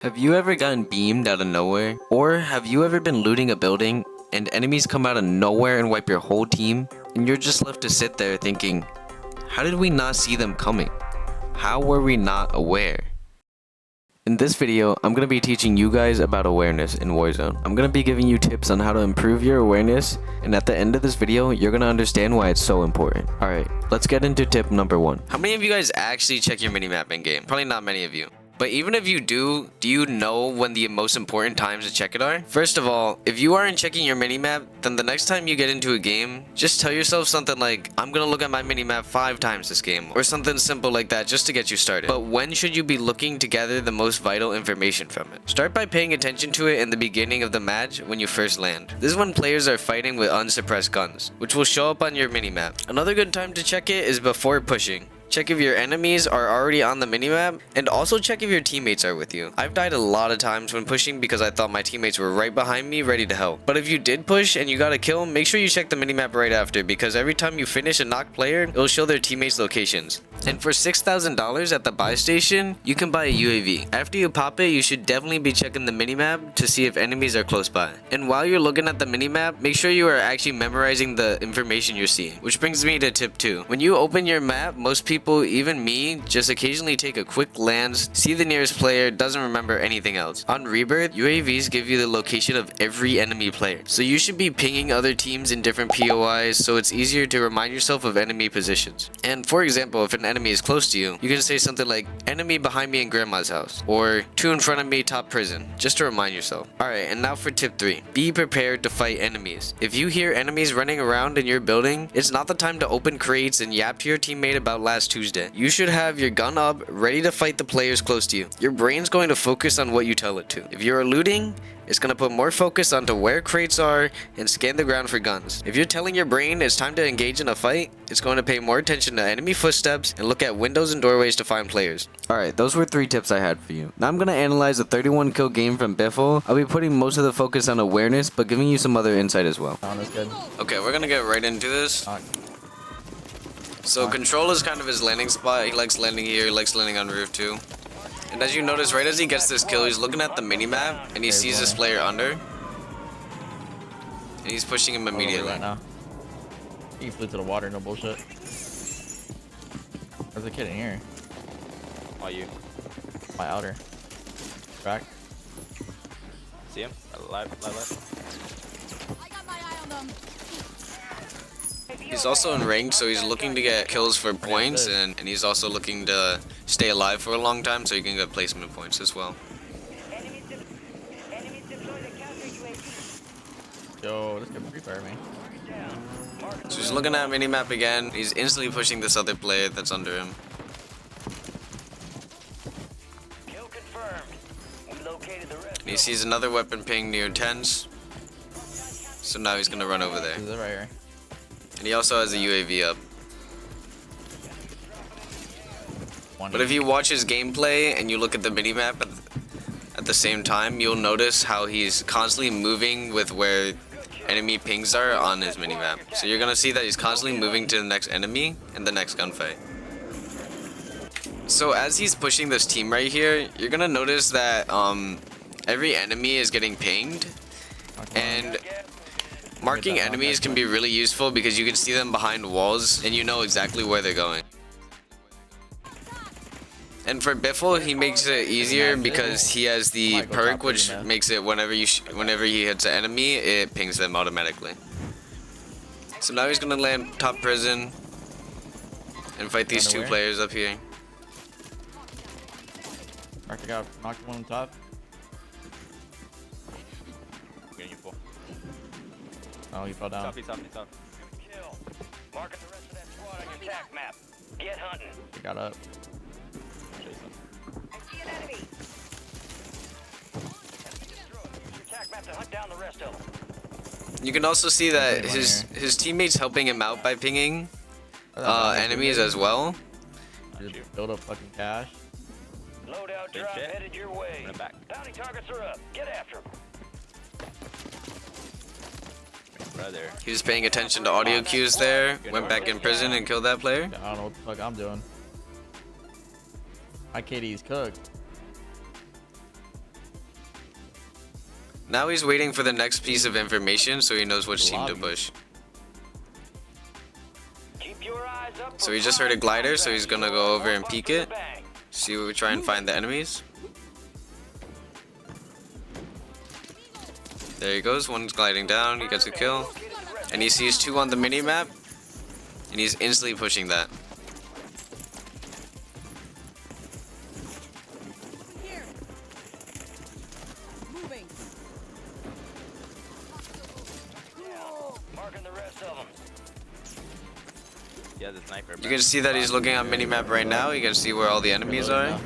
Have you ever gotten beamed out of nowhere? Or have you ever been looting a building and enemies come out of nowhere and wipe your whole team? And you're just left to sit there thinking, how did we not see them coming? How were we not aware? In this video, I'm going to be teaching you guys about awareness in Warzone. I'm going to be giving you tips on how to improve your awareness, and at the end of this video, you're going to understand why it's so important. Alright, let's get into tip number 1. How many of you guys actually check your minimap in game? Probably not many of you. But even if you do you know when the most important times to check it are? First of all, if you aren't checking your minimap, then the next time you get into a game, just tell yourself something like, I'm gonna look at my minimap 5 times this game, or something simple like that just to get you started. But when should you be looking to gather the most vital information from it? Start by paying attention to it in the beginning of the match when you first land. This is when players are fighting with unsuppressed guns, which will show up on your minimap. Another good time to check it is before pushing. Check if your enemies are already on the minimap, and also check if your teammates are with you. I've died a lot of times when pushing because I thought my teammates were right behind me ready to help. But if you did push and you got a kill, make sure you check the minimap right after, because every time you finish a knocked player, it'll show their teammates' locations. And for $6,000 at the buy station, you can buy a UAV. After you pop it, you should definitely be checking the minimap to see if enemies are close by. And while you're looking at the minimap, make sure you are actually memorizing the information you're seeing. Which brings me to tip 2. When you open your map, most people, even me, just occasionally take a quick glance, see the nearest player, doesn't remember anything else. On Rebirth, UAVs give you the location of every enemy player. So you should be pinging other teams in different POIs so it's easier to remind yourself of enemy positions. And for example, if an enemy is close to you, you can say something like, enemy behind me in grandma's house, or 2 in front of me top prison, just to remind yourself. Alright, and now for tip 3. Be prepared to fight enemies. If you hear enemies running around in your building, it's not the time to open crates and yap to your teammate about last Tuesday. You should have your gun up, ready to fight the players close to you. Your brain's going to focus on what you tell it to. If you're looting, it's going to put more focus onto where crates are and scan the ground for guns. If you're telling your brain it's time to engage in a fight, it's going to pay more attention to enemy footsteps and look at windows and doorways to find players. Alright, those were 3 tips I had for you. Now I'm going to analyze a 31 kill game from Biffle. I'll be putting most of the focus on awareness, but giving you some other insight as well. That's good. Okay, we're going to get right into this. So control is kind of his landing spot. He likes landing here, he likes landing on roof too. And as you notice, right as he gets this kill, he's looking at the minimap and he sees this player under. And he's pushing him immediately. Right now. He flew to the water, no bullshit. There's a kid in here. Oh, you. My outer. Back. See him? Live. I got my eye on them. He's also in ranked, so he's looking to get kills for points, and he's also looking to stay alive for a long time so he can get placement points as well. Yo, this could free fire me. So he's looking at minimap again. He's instantly pushing this other player that's under him. And he sees another weapon ping near tents. So now he's gonna run over there. This is it right here. And he also has a UAV up. But if you watch his gameplay and you look at the minimap at the same time, you'll notice how he's constantly moving with where enemy pings are on his minimap. So you're gonna see that he's constantly moving to the next enemy and the next gunfight. So as he's pushing this team right here, you're gonna notice that every enemy is getting pinged, and marking enemies can be really useful because you can see them behind walls and you know exactly where they're going. And for Biffle, he makes it easier because he has the perk which makes it whenever he hits an enemy, it pings them automatically. So now he's gonna land top prison and fight these 2 players up here. Mark got knocked one on top. Getting you full. Oh, he fell down. He's up. Kill. Marking the rest of that squad on your attack map. Get hunting. He got up. Chase him. I see an enemy. Enemy destroyed. Use your attack map to hunt down the rest of them. You can also see that his teammates helping him out by pinging enemies as well. Just build up fucking cash. Loadout Big drop shit. headed your way. Run it back. Bounty targets are up. Get after them. Brother. He was paying attention to audio cues there, went back in prison and killed that player. I don't know what the fuck I'm doing. My KD's cooked. Now he's waiting for the next piece of information so he knows which team to Lobby. push. Keep your eyes up So for he just heard a prime glider, so combat. he's gonna You're go over one and bust peek of the it. bank. See what we try and find the enemies. There he goes, one's gliding down, he gets a kill. And he sees 2 on the mini-map. And he's instantly pushing that. Here. Moving. Marking the rest of them. Yeah, the sniper. You can see that he's looking at mini-map right now. You can see where all the enemies Reloading are. now.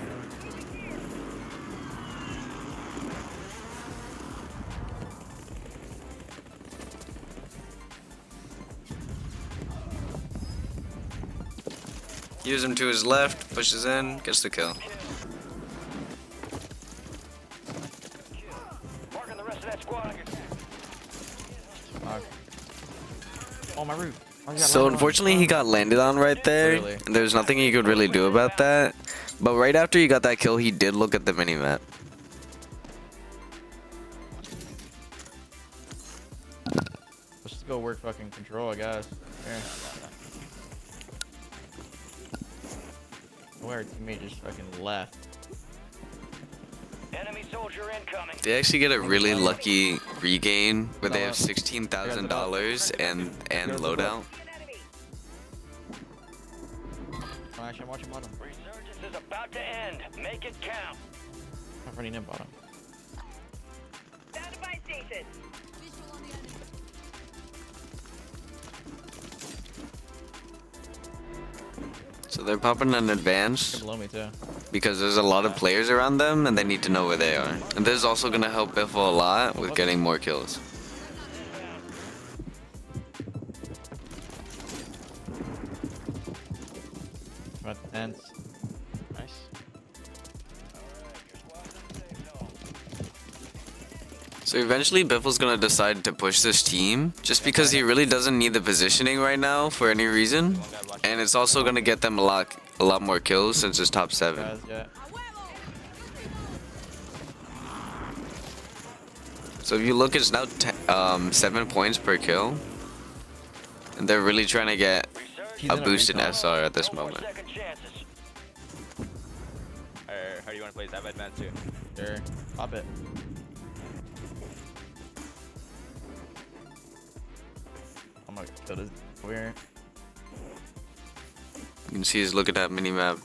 Use him to his left, pushes in, gets the kill. Marking the rest of that squad on your Fuck. Oh, my roof. Why you got So light on? unfortunately he got landed on right there. Literally. And there's nothing he could really do about that. But right after he got that kill, he did look at the mini-map. Let's just go work fucking control, I guess. Here. Where our teammate just fucking left. enemy soldier incoming. They actually get a really lucky regain where they have $16,000 and loadout. Oh, actually, I'm watching bottom. Resurgence is about to end. Make it count. I'm running in bottom. Down to my station. Visual on the enemy. So they're popping an They're advance below me too. because there's a lot of players around them and they need to know where they are. And this is also going to help Biffle a lot with getting more kills. I'm at the tents. Nice. So eventually Biffle's going to decide to push this team just because he really doesn't need the positioning right now for any reason. And it's also going to get them a lot more kills since it's top 7. Guys, yeah. So if you look, it's now 7 points per kill. And they're really trying to get He's a in boost in recon. SR at this No more moment. second chances. How do you want to play that advance too? Sure. Pop it. I'm gonna kill this over here. You can see he's looking at minimap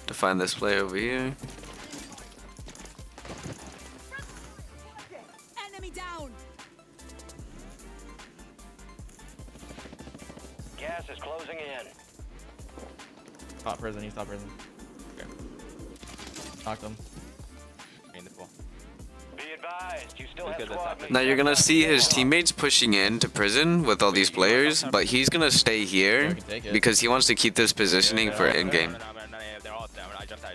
to find this player over here. Enemy down. Gas is closing in. Top prison, he's top prison. Okay. Knocked him. Me in the pool. Be advised, you still Look have at this squad happening. Now mates you're gonna left see on his the teammates pushing into prison with all these players, but he's gonna stay here because he wants to keep this positioning for in-game. No, they're all down. I jumped out.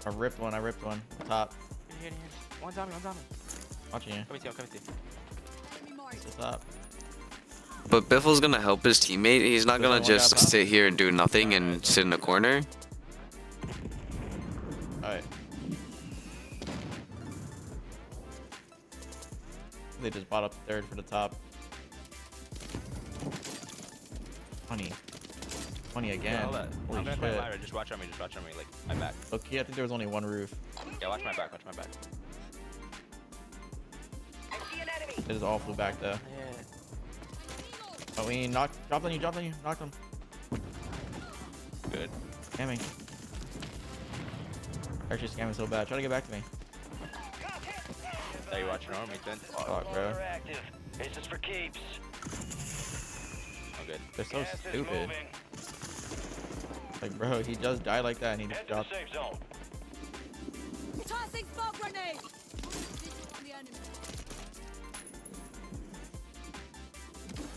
I ripped one. Top. Here. One's on me. Watching you. Come and see. Enemy marked. It's top. But Biffle's gonna help his teammate. He's not gonna There's one just guy top. sit here and do nothing and sit in a corner. Alright. They just bought up the third for the top. 20. 20 again. Hold on. Holy I'm gonna play shit. ladder. Just watch on me. Like my back. Okay, I think there was only one roof. Yeah, watch my back. They just all flew back though. Oh, we dropped on you, knocked him. Good. Scamming. Actually scamming so bad. Try to get back to me. Are you watching over me, then? Fuck, bro. Water active. This is for keeps. Oh, good. They're so Gas is stupid. moving. Like, bro, he just died like that and he just Head to the dropped. safe zone. Tossing smoke grenade. Visual on the enemy.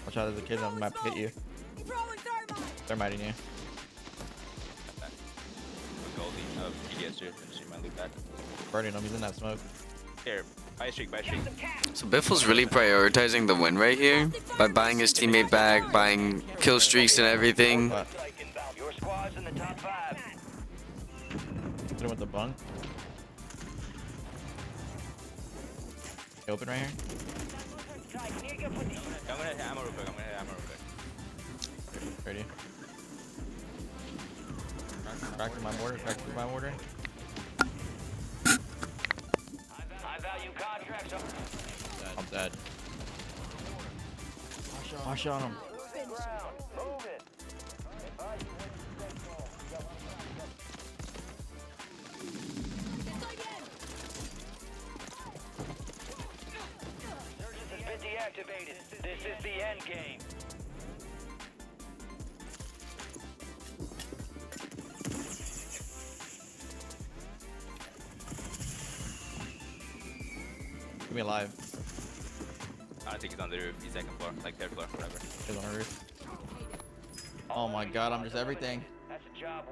Watch out, there's a kid on the map to hit you. Throwing thermite. They're mighting you. Goldie. PDS too. See my loot back. Burning him, he's in that smoke. Here. Buy streak. So Biffle's really prioritizing the win right here by buying his teammate back, buying kill streaks and everything. But Your squad's in the top 5. hit him with the bunk. Open right here. I'm gonna hit ammo real quick. I'm gonna hit ammo real quick. Ready. Back to my mortar. Back to my mortar. High value contracts are I'm dead. I shot him. ground. Move it. Surgeons has been deactivated. This is the end game. Keep me alive. I think he's on the roof. He's second floor, like third floor, whatever. He's on the roof. Oh my god, I'm just everything. That's a job well